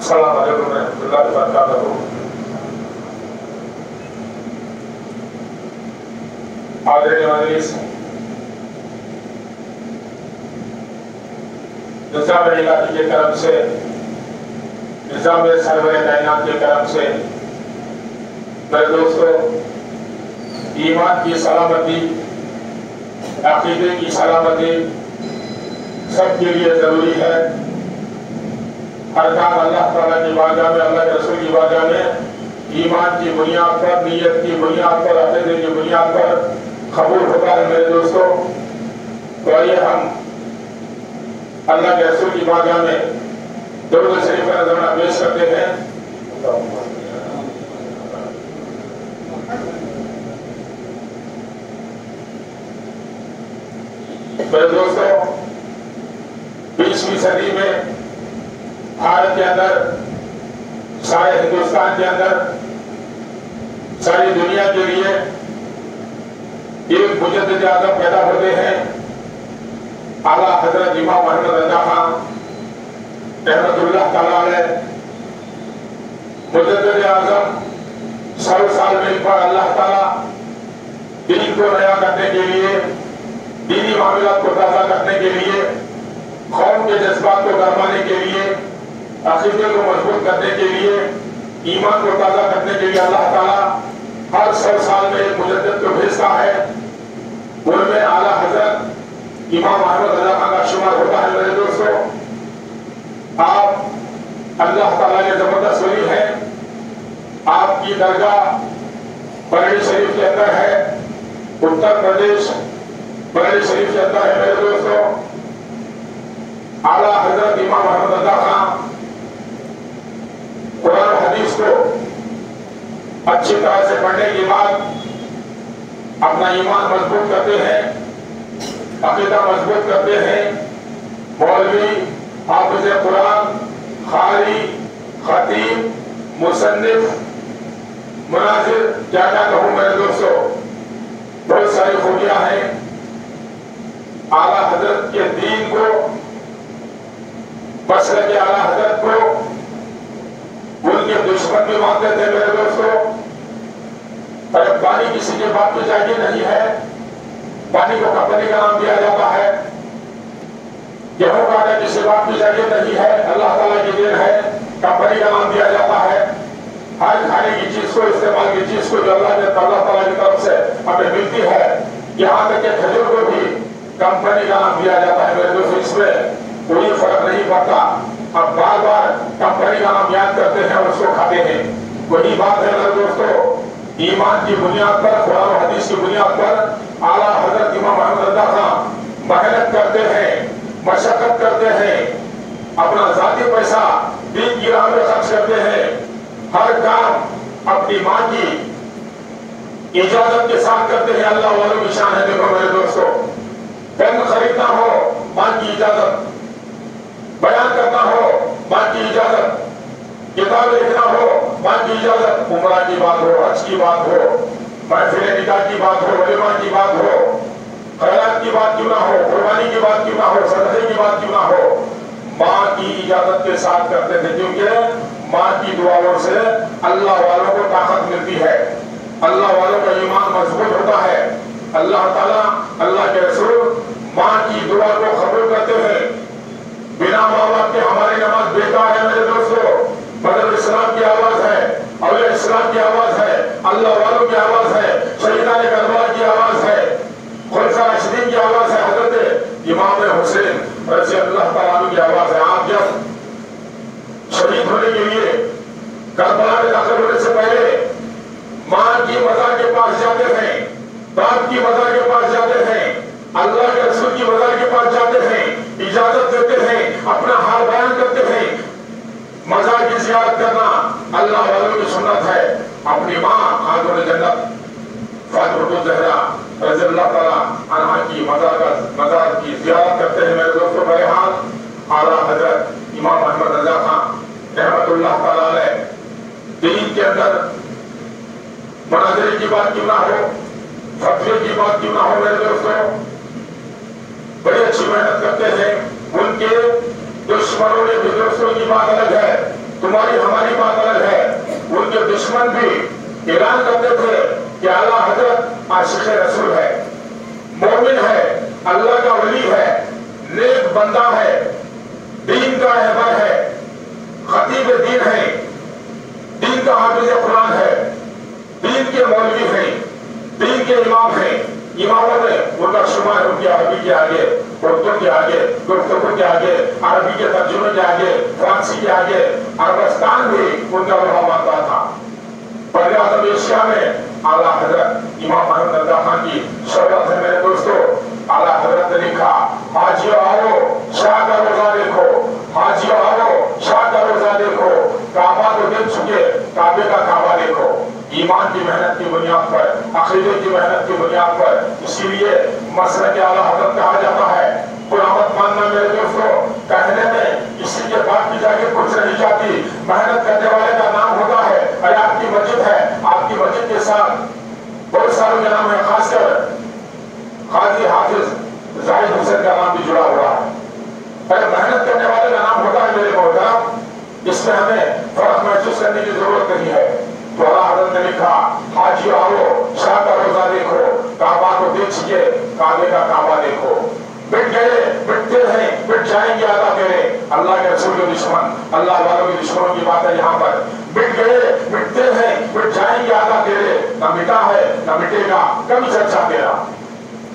السلام علیکم ورحمۃ اللہ وبرکاتہ۔ حاضرین مجلس، نظام الہی کے کرم سے، نظام سرور کائنات کے کرم سے میرے دوستو، ایمان کی سلامتی، عقیدے کی سلامتی سب کے لیے ضروری ہے۔ ہر کام اللہ تعالیٰ کی بارگاہ میں، اللہ کے رسول کی بارگاہ میں ایمان کی بنیاد پر، نیت کی بنیاد پر، عقیدے کی بنیاد پر قبول ہوتا ہے میرے دوستو۔ تو آئیے ہم اللہ کے رسول کی بارگاہ میں درود شریف کا نذرانہ پیش کرتے ہیں۔ میرے دوستو، 20ویں صدی میں بھارت کے اندر، سارے ہندوستان کے اندر، ساری دنیا کے لیے ایک مجدد اعظم پیدا ہوتے ہیں، اعلیٰ حضرت امام محمد رضا خان رحمۃ اللہ تعالیٰ علیہ۔ مجدد اعظم 100 سال میں ایک بار اللہ تعالیٰ دین کو نیا کرنے کے لیے، دینی معاملات کو تازہ کرنے کے لیے، قوم کے جذبات کو گرمانے کے لیے، عقیدے کو مضبوط کرنے کے لیے، ایمان کو تازہ کرنے کے لیے اللہ تعالیٰ ہر 100 سال میں ایک مجدد کو بھیجتا ہے۔ ان میں اعلیٰ حضرت امام محمد رضا خان کا شمار ہوتا ہے۔ میرے دوستو، آپ اللہ تعالیٰ کے زبردست ولی ہیں۔ آپ کی درگاہ بریلی شریف کے اندر ہے، اتر پردیش بریلی شریف کے اندر ہے۔ میرے دوستو، اعلیٰ حضرت امام محمد رضا خان قرآن و حدیث کو اچھی طرح سے پڑھنے کے بعد اپنا ایمان مضبوط کرتے ہیں، عقیدہ مضبوط کرتے ہیں۔ مولوی، حافظ قرآن، قاری، خطیب، مصنف، مناظر، کیا کیا کہوں میرے دوستو، بہت ساری خوبیاں ہیں۔ اعلیٰ حضرت کے دین کو، مسلک کے اعلیٰ حضرت کو ان کے دشمن بھی مانتے تھے میرے دوستو۔ پر پانی کسی کے باپ کی چاہیے نہیں ہے، پانی کو کمپنی کا نام دیا جاتا ہے۔ گیہوں کا آٹا کسی باپ کی چاہیے نہیں ہے، اللہ تعالیٰ کی دین ہے، کمپنی کا نام دیا جاتا ہے۔ ہر کھانے کی چیز کو، استعمال کی چیز کو جو اللہ تعالیٰ کی طرف سے ہمیں ملتی ہے، یہاں تک کہ کھجور کو بھی کمپنی کا نام دیا جاتا ہے میرے دوستو۔ اس میں کوئی فرق نہیں پڑتا، اب بار بار کمپنی کا نام یاد کرتے ہیں اور اس کو کھاتے ہیں۔ وہی بات ہے میرے دوستو، ایمان کی بنیاد پر، قرآن و حدیث کی بنیاد پر اعلیٰ حضرت امام محمد رضا خان محنت کرتے ہیں، مشقت کرتے ہیں، اپنا ذاتی پیسہ دین کی راہ میں خرچ کرتے ہیں۔ ہر کام اپنی ماں کی اجازت کے ساتھ کرتے ہیں۔ اللہ والوں کی شان ہے۔ دیکھو میرے دوستو، پین خریدنا ہو ماں کی اجازت، بیان کرنا ہو ماں کی اجازت، کتاب لکھنا ہو ماں کی اجازت، عمرہ کی بات ہو، حج کی بات ہو، محفل نکاح کی بات ہو، ولیمہ کی بات ہو، خیرات کی بات کیوں نہ ہو، قربانی کی بات کیوں نہ ہو، صدقے کی بات کیوں نہ ہو، ماں کی اجازت کے ساتھ کرتے تھے، کیونکہ ماں کی دعاؤں سے اللہ والوں کو طاقت ملتی ہے، اللہ والوں کا ایمان مضبوط ہوتا ہے۔ اللہ تعالیٰ، اللہ کے رسول ماں کی دعا کو قبول کرتے ہیں۔ بنا ماں باپ کے ہماری نماز بیکار ہے میرے دوستو۔ مدر اسلام کی آواز ہے، اولیاء اسلام کی آواز ہے، اللہ والوں کی آواز ہے، شہیدان کربلا کی آواز ہے، خلفاء راشدین کی آواز ہے، حضرت امام حسین رضی اللہ تعالیٰ عنہ کی آواز ہے۔ آپ جب شہید ہونے کے لیے کربلا میں داخل ہونے سے پہلے ماں کی مزار کے پاس جاتے ہیں، باپ کی مزار کے پاس جاتے ہیں، اللہ کے رسول کی مزار کے پاس جاتے ہیں، اجازت دیتے ہیں، اپنا حال بیان کرتے ہیں۔ مزار کی زیارت کرنا اللہ والوں کی سنت ہے۔ اپنی ماں خاتون جنت فاطمہ الزہرا رضی اللہ تعالیٰ عنہا کی مزار کی زیارت کرتے ہیں میرے دوستو۔ بہرحال اعلیٰ حضرت امام محمد رضا خان رحمۃ اللہ تعالیٰ علیہ دین کے اندر مناظرے کی بات کیوں نہ ہو، فتوے کی بات کیوں نہ ہو میرے دوستو، بڑی اچھی محنت کرتے ہیں۔ ان کے دشمنوں نے بھی دوستوں کی بات الگ ہے، तुम्हारी हमारी बात अलग है। उनके दुश्मन भी ऐलान करते थे कि आला हजरत आशिक रसूल है, मोमिन है, अल्लाह का वली है, नेक बंदा है, दीन का रहबर है, खतीब दीन है, दीन का हाफिज कुरान है, दीन के मौलवी हैं, दीन के इमाम हैं। इमामों में उनका शुमार उनके अरबी के आगे, उर्दू के आगे, गुफ्तगू के आगे, अरबी के तर्जुमे के आगे, फारसी के आगे, अरबस्तान भी उनका प्रभाव मानता था। बड़े आजम एशिया में आला हजरत इमाम अहमद रजा खान की शौकत है मेरे दोस्तों। आला हजरत ने लिखा, हाजियों आओ शाह का रोजा देखो, हाजियों आओ शाह का रोजा देखो, काबा को देख चुके काबे का काबा देखो। ईमान की मेहनत की बुनियाद पर, अकीदे की मेहनत की बुनियाद पर, इसीलिए मसलक आला हजरत कहा जाता है। बुरा मत मानना मेरे दोस्तों, कहने में किसी के बाप की जाके कुछ नहीं जाती, मेहनत करने वाले का नाम होता है। अरे आपकी मस्जिद है, आपकी मस्जिद के साथ बहुत सारों के नाम है, खासकर काजी हाफिज जाहिद हुसैन का नाम भी जुड़ा हुआ है। अरे मेहनत करने वाले का नाम होता है मेरे मोहतरम, इसमें हमें फर्क महसूस करने की जरूरत नहीं है। तो आला हजरत ने लिखा, हाजियों आओ शाह का रोजा देखो, काबा को देखिए काबे का काबा देखो। मिट गए, मिटते हैं, मिट जाएंगे आधा तेरे अल्लाह के रसूल के दुश्मन, अल्लाह वालों के दुश्मनों की बात है यहाँ पर। मिट गए, मिटते हैं, मिट जाएंगे आधा तेरे, न मिटा है न मिटेगा कभी चर्चा तेरा।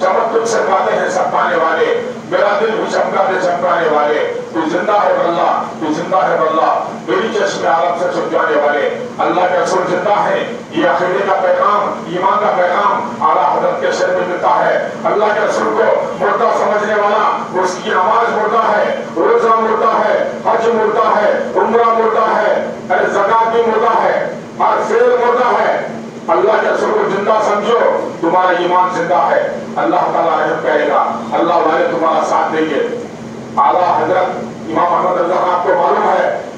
चमक तुझसे पाते हैं सब पाने वाले, मेरा दिल भी चमका दे चमकाने वाले। तू जिंदा है बल्ला, तू जिंदा है बल्ला, मेरी चश्मे आलम से छुप जाने वाले। अल्लाह के रसूल जिंदा है, ये अकीदे का पैगाम, ईमान का पैगाम आला हजरत के शर में मिलता है। अल्लाह के रसूल को मुर्दा समझने वाला, उसकी नमाज मुर्दा है, रोजा मुर्दा है, हज मुर्दा है, उम्रा मुर्दा है, ज़कात भी मुर्दा है, हर फेर मुर्दा है। अल्लाह के रसूल को जिंदा समझो, तुम्हारा ईमान जिंदा है, अल्लाह ताला रहम करेगा, अल्लाह वाले तुम्हारा साथ देंगे। आला हजरत इमाम अहमद रजा खान, आपको मालूम है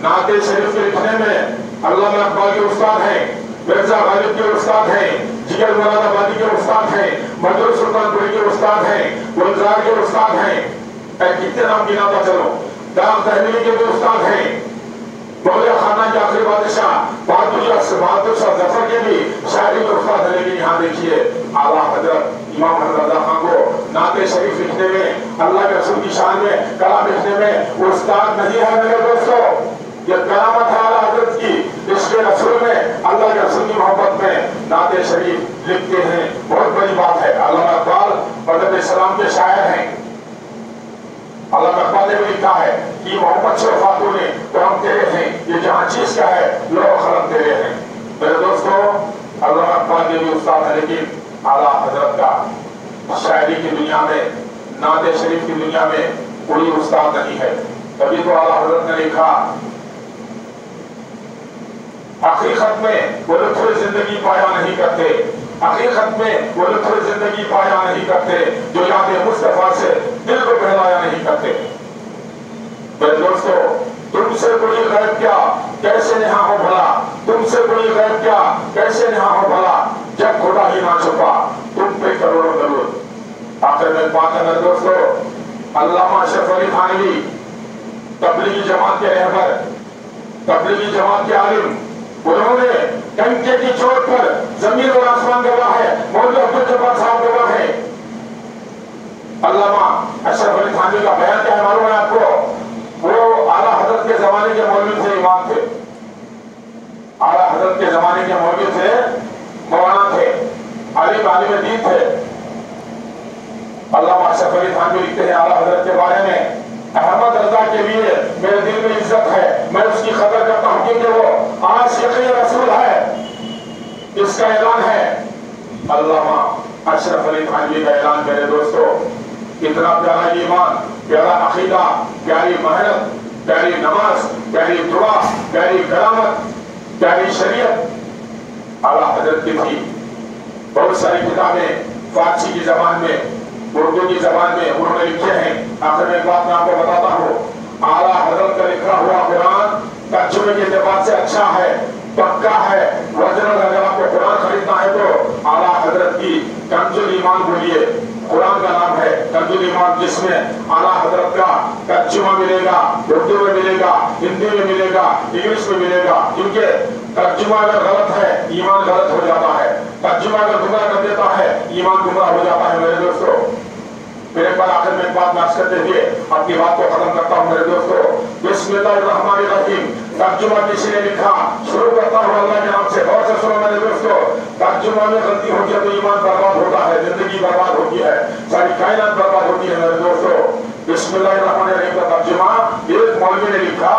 नाते शरीफ के लिखने में अल्लामा इकबाल के उस्ताद हैं, मिर्जा गालिब के उस्ताद हैं, जिगर मुरादाबादी के उस्ताद हैं, मजरूर सुल्तानपुरी के उस्ताद हैं, गुलजार के उस्ताद हैं, कितने नाम गिनाता चलो, दाम तहमीली के भी उस्ताद हैं, मौलिया खानदान के आखिरी बादशाह बहादुर शाह जफर के भी शायरी के उस्ताद है। लेकिन यहाँ देखिए आला हजरत इमाम अहमद रजा खान को नाते शरीफ लिखने में, अल्लाह के रसूल की शान में कलाम लिखने में उस्ताद नहीं है मेरे दोस्तों। ये करामत है आला हजरत की, इसके रसूल में, अल्लाह के रसूल की मोहब्बत में नाते शरीफ लिखते हैं, बहुत बड़ी बात है। अल्लामा इकबाल मदद इस्लाम के शायर हैं। अल्लाह इकबाल ने भी लिखा है कि मोहम्मद से खातून ने तो हम तेरे हैं, ये जहाँ चीज का है लो खलम तेरे हैं। मेरे दोस्तों अल्लाह इकबाल के भी उस्ताद है, लेकिन आला हजरत का शायरी की दुनिया में, नाते शरीफ की दुनिया में कोई उस्ताद नहीं है। तभी तो आला हजरत ने लिखा, हकीकत में वो लुत्फ़ जिंदगी पाया नहीं करते, हकीकत में वो लुत्फ़ जिंदगी पाया नहीं करते, जो याद मुस्तफा से दिल को बहलाया नहीं करते। मेरे दोस्तों तुमसे कोई गैब क्या कैसे नेहा हो भला, तुमसे कोई गैब क्या कैसे नेहा हो भला, जब खुदा ही ना छुपा तुम पे करोड़ों दरूद। आखिर में बात है मेरे दोस्तों, अल्लामा अशरफ अली थानवी तबलीगी जमात के रहबर, तबलीगी जमात के आलिम, उन्होंने टंके की चोट पर जमीन और आसमान गवाह है, मौलवी अब्दुल जब्बार साहब गवाह है। अल्लामा अशरफ अली थानवी का बयान क्या है मालूम है आपको? वो आला हजरत के जमाने के मौलवी थे, इमाम थे, आला हजरत के जमाने के मौलवी थे, मौलाना थे, आलिम दीन थे। अल्लामा अशरफ अली थानवी लिखते हैं आला हजरत के बारे में, अहमद रजा के लिए मेरे दिल में इज्जत है, मैं उसकी कदर करता हूँ क्योंकि वो आशिक़ रसूल है, इसका ऐलान है। अल्लामा अशरफ अली थानवी का ऐलान मेरे दोस्तों, इतना प्यारा ईमान, प्यारा अकीदा, प्यारी मेहनत, प्यारी नमाज, प्यारी दुआ, प्यारी करामत, प्यारी शरीयत आला हजरत की थी। बहुत सारी किताबें फारसी की जबान में, उर्दू की जबान में उन्होंने लिखे हैं। आखिर में एक बात मैं आपको बताता हूँ, आला हजरत का लिखा हुआ कुरान तर्जुमे के एतबार से अच्छा है, पक्का है, वजन। अगर आपको कुरान खरीदना है तो आला हजरत की कंजुल ईमान बोलिए, कुरान का नाम है कंजुल ईमान, जिसमें आला हजरत का तर्जुमा मिलेगा, उर्दू में मिलेगा, हिंदी में मिलेगा, इंग्लिश में मिलेगा। क्योंकि तर्जुमा अगर गलत है ईमान गलत हो जाता है, तर्जुमा अगर गुमराह कर देता है ईमान गुमराह हो जाता है। मेरे दोस्तों, फिर एक बार आखिर में एक बात नाश करते हुए अपनी बात को खत्म करता हूँ। मेरे दोस्तों, बिस्मिल्लाहिर्रहमानिर्रहीम तर्जुमा किसी ने लिखा, शुरू करता हूँ अल्लाह के नाम से। गौर से सुनो मेरे दोस्तों, तर्जुमा में गलती होती है तो ईमान बर्बाद होता है, जिंदगी बर्बाद होती है, सारी कायनात बर्बाद होती है। मेरे दोस्तों, बिस्मिल्लाहिर्रहमानिर्रहीम का तर्जुमा एक मौलवी ने लिखा,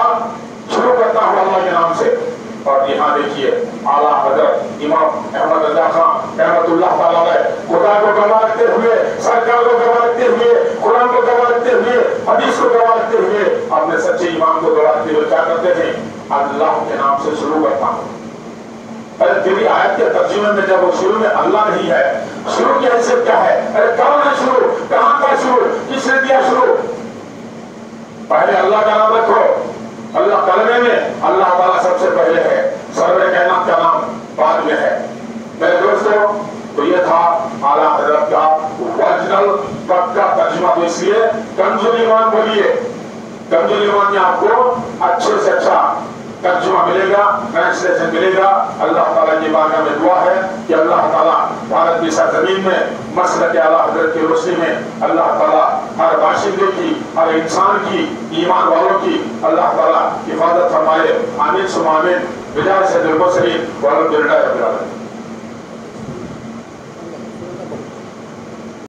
शुरू करता हूँ अल्लाह के नाम से। और यहाँ देखिए आला हजरत इमाम अहमद रजा खान रहमतुल्लाह ताला अलैह खुदा को गवाह रखते हुए, सरकार को गवाह रखते हुए, कुरान को गवाह रखते हुए, हदीस को गवाह रखते हुए, अपने सच्चे ईमान को गवाह रखते हुए क्या करते थे? अल्लाह के नाम से शुरू करता हूँ। अरे तेरी आयत के तर्जुमे में जब वो शुरू में अल्लाह नहीं है, शुरू की हैसियत क्या है? अरे कौन है शुरू? कहाँ का शुरू? किसने दिया शुरू? पहले अल्लाह का नाम रखो। अल्लाह कलमे में अल्लाह ताला सबसे पहले है, सरवर कायनात का नाम बाद में है। मेरे दोस्तों, तो ये था आला हजरत का ओरिजिनल पक्का तर्जुमा। तो इसलिए कंजुल ईमान बोलिए, कंजुल ईमान में आपको अच्छे से अच्छा तर्जुमा मिलेगा, ट्रांसलेशन मिलेगा। अल्लाह ताला की बारगाह में दुआ है कि अल्लाह ताला भारत की सरजमीन में मसलक आला हजरत की रोशनी में अल्लाह ताला हर बाशिंदे की, हर इंसान की, ईमान वालों की अल्लाह ताला हिफाजत फरमाए। आमीन सुम्मा आमीन। बिजाय से दिल को सलीम वालम